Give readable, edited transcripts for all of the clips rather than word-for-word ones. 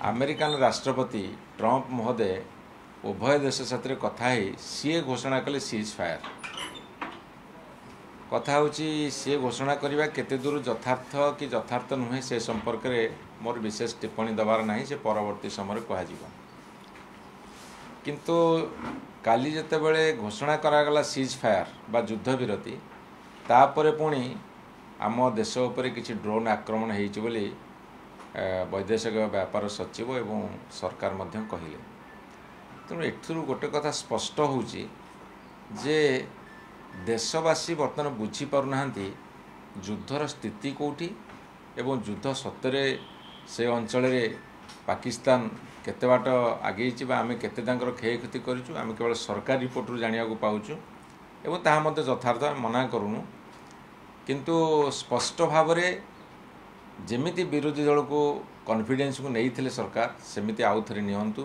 American राष्ट्रपति Trump महोदय उभय देश साथ कथा सी घोषणा कले सीज फायर कथा होची सी घोषणा करने केते दूर यथार्थ कि यथार्थ नुहे से संपर्क में मोर विशेष टिप्पणी दबार ना से परवर्ती समय कह किंतु काली जितेबले घोषणा करागला सीज फायर बा युद्ध विरति तापर पुणी आम देश उपर किसी ड्रोन आक्रमण होती बोली वैदेशिक व्यापार सचिव एवं सरकार मध्य कहले। तेणु एथुरु गोटे कथा स्पष्ट होची जे देशवासी बर्तमान बुझी पारुना युद्धर स्थिति कौटी एवं युद्ध सत्य से अंचल पाकिस्तान केते बाट आगे आम केते क्षयक्षति करूँ आम केवल सरकार रिपोर्ट जाना पाचु एवं ताहा मते यथार्थ मना करूँ किंतु स्पष्ट भाव में जेमिति विरोधी दल को कॉन्फिडेंस को नहीं थिले सरकार सेमिति आउ थे नियंतु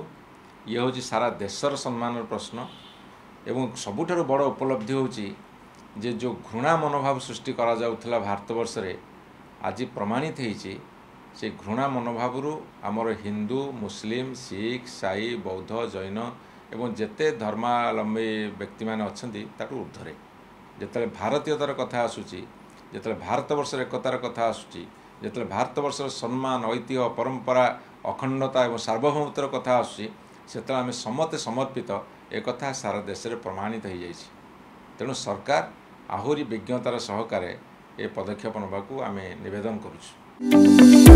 ये हूँ सारा देशर सम्मान प्रश्न एवं सबुठारु बड़ उपलब्धि होची जे जो घृणा मनोभाव सृष्टि करा जाउथला भारत वर्ष रे आज प्रमाणित होईची से घृणा मनोभाव आमर हिंदू मुस्लिम सिख साई बौद्ध जैन एवं जेते धर्मावलंबी व्यक्ति माने अछंती ताटू ऊर्ध्वरे जेतले भारतीयतार कथा आसुची जेतले भारत वर्ष एकतार कथा आसुची जेतले भारत वर्ष सम्मान ऐतिह्य परंपरा अखंडता एवं सार्वभौमत्वर कथा आसुची सेतले आम समते समर्पित एक कथा सारा देश में प्रमाणित हो जाइए। तेणु सरकार आहुरी विज्ञतार सहकारे ए पदक्षेप नबाकू आम निवेदन करुछु।